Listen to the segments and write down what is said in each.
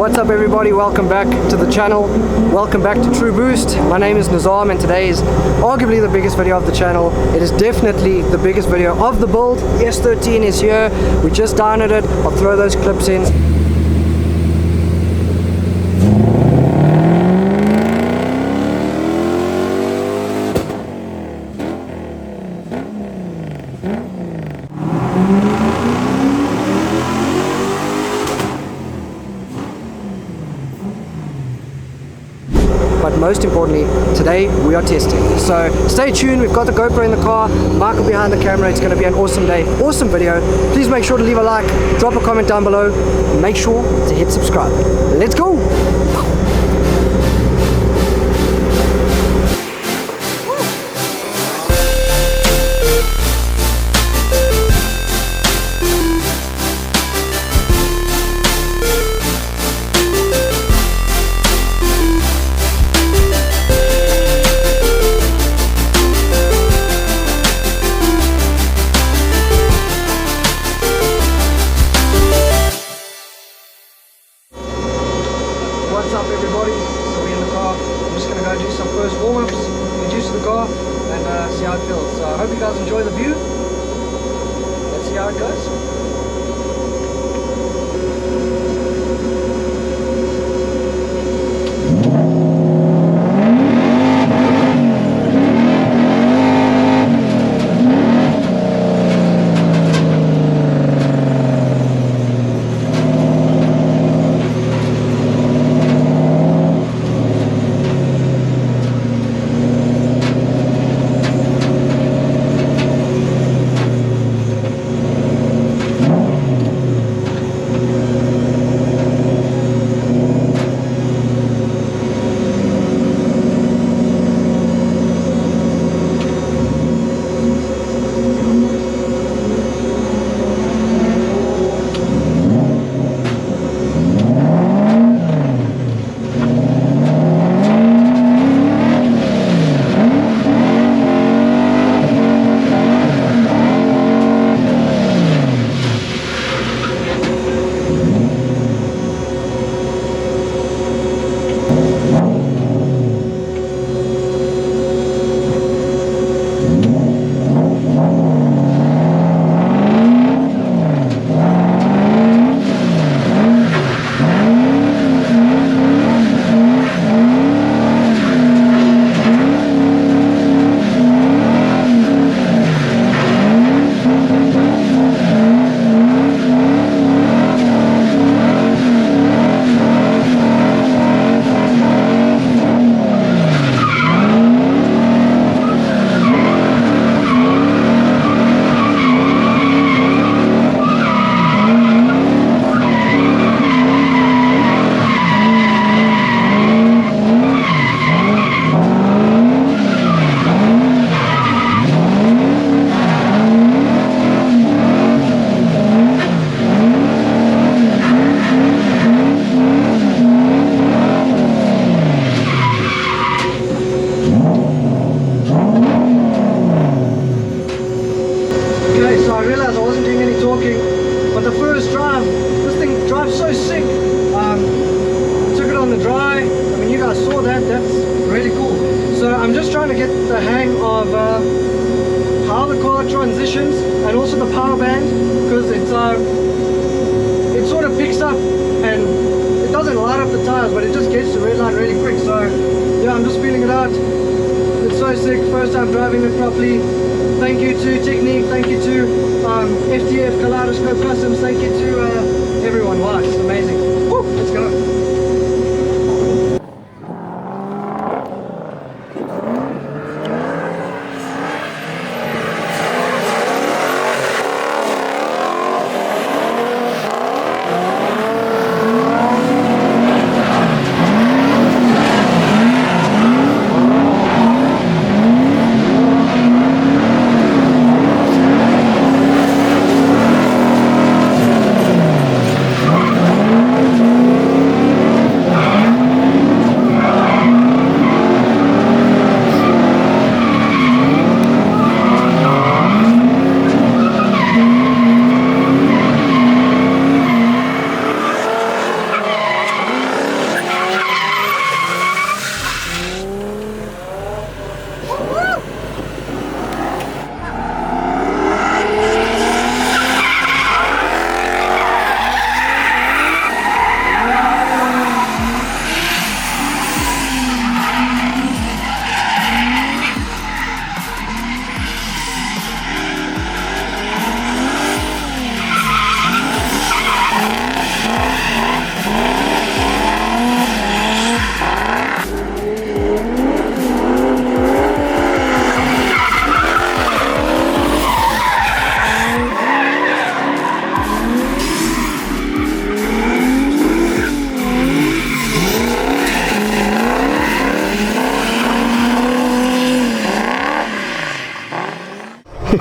What's up everybody, welcome back to the channel, welcome back to TruBoost. My name is Nizam and today is arguably the biggest video of the channel. It is definitely the biggest video of the build. The S13 is here, we just downloaded it, I'll throw those clips in. But most importantly, today we are testing. So stay tuned, we've got the GoPro in the car, Michael behind the camera. It's going to be an awesome day, awesome video. Please make sure to leave a like, drop a comment down below, and make sure to hit subscribe. Let's go! What's up everybody? So we're in the car. I'm just going to go do some first warm-ups, introduce the car and see how it feels. So I hope you guys enjoy the view. Let's see how it goes. But the first drive, this thing drives so sick. Took it on the dry. I mean, you guys saw that. That's really cool. So I'm just trying to get the hang of how the car transitions and also the power band, because it sort of picks up and it doesn't light up the tires, but it just gets to red light really quick. So yeah, I'm just feeling it out. It's so sick. First time driving it properly. Thank you to Tignique, thank you to FTF, Kaleidoscope Customs, thank you to everyone. Wow, it's amazing. Woo, let's go.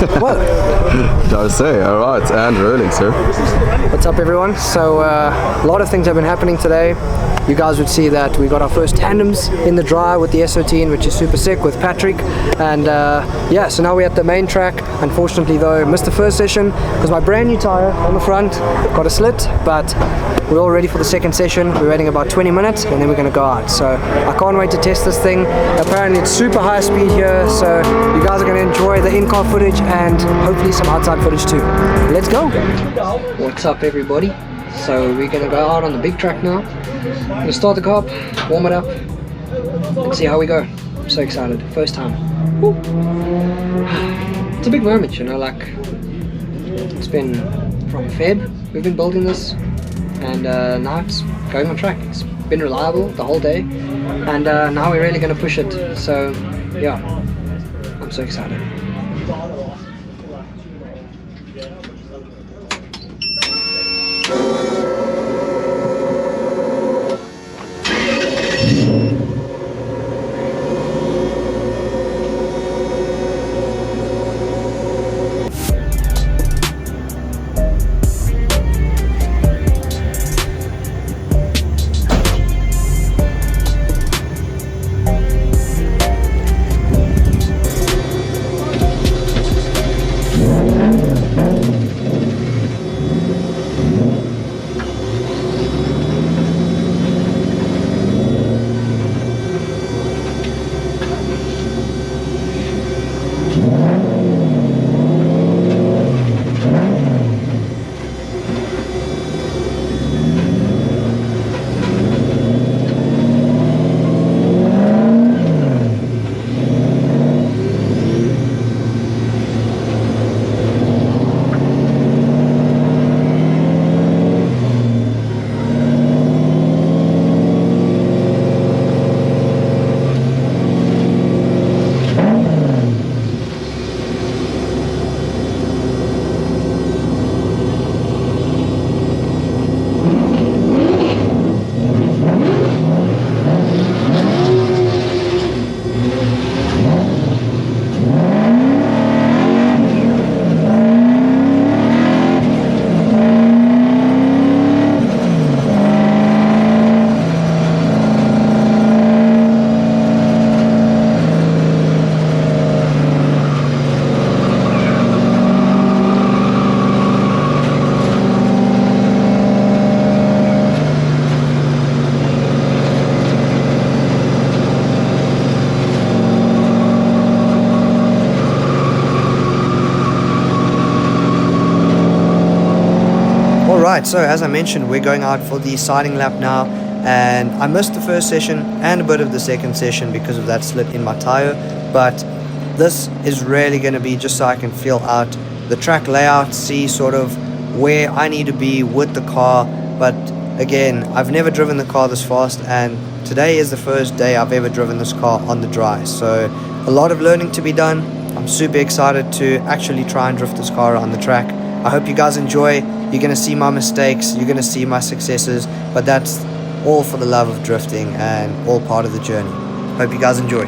What? I say, alright, and rolling, sir. What's up, everyone? So a lot of things have been happening today. You guys would see that we got our first tandems in the dry with the S13, which is super sick, with Patrick. And yeah, so now we're at the main track. Unfortunately though, missed the first session because my brand new tire on the front got a slit, but we're all ready for the second session. We're waiting about 20 minutes and then we're going to go out. So I can't wait to test this thing. Apparently it's super high speed here, so you guys are going to enjoy the in-car footage and hopefully some outside footage too. Let's go! What's up, everybody? So we're going to go out on the big track now. I'm going to start the car up, warm it up, and see how we go. I'm so excited. First time. Woo. It's a big moment, you know, like it's been from Feb we've been building this, and now it's going on track. It's been reliable the whole day, and now we're really going to push it. So yeah, I'm so excited. Alright, so as I mentioned, we're going out for the siding lap now, and I missed the first session and a bit of the second session because of that slit in my tire, but this is really going to be just so I can feel out the track layout, see sort of where I need to be with the car. But again, I've never driven the car this fast, and today is the first day I've ever driven this car on the dry, so a lot of learning to be done. I'm super excited to actually try and drift this car on the track. I hope you guys enjoy. You're going to see my mistakes, you're going to see my successes, but that's all for the love of drifting and all part of the journey. Hope you guys enjoy.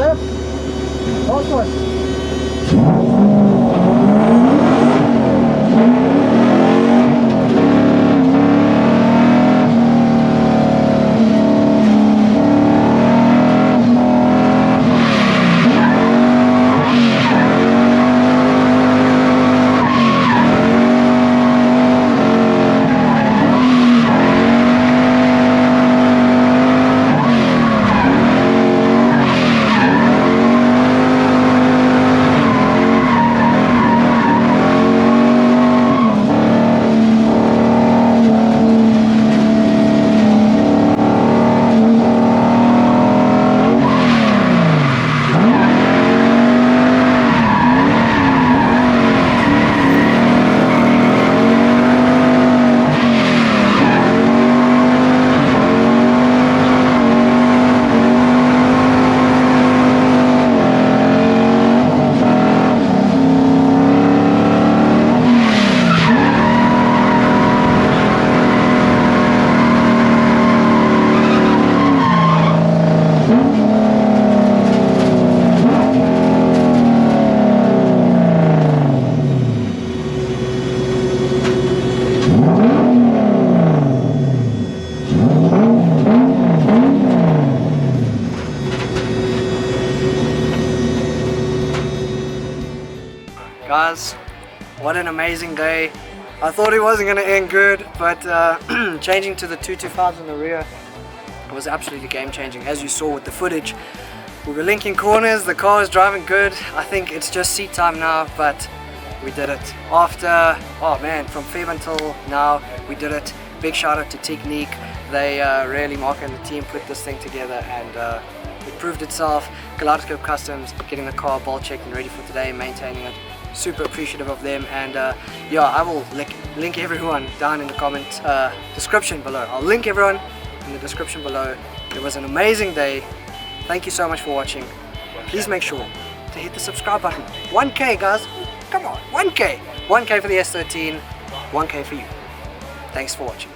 left. Last one. Guys, what an amazing day. I thought it wasn't going to end good, but changing to the 225s in the rear was absolutely game changing. As you saw with the footage, we were linking corners, the car is driving good. I think it's just seat time now, but we did it. After, oh man, from Feb until now, we did it. Big shout out to Tignique. They really, Mark and the team put this thing together, and it proved itself. Kaleidoscope Customs, getting the car ball checked and ready for today, maintaining it. Super appreciative of them, and yeah, I will link everyone down in the comment description below. I'll link everyone in the description below. It was an amazing day. Thank you so much for watching. Please make sure to hit the subscribe button. 1K guys, come on, 1K for the S13, 1K for you. Thanks for watching.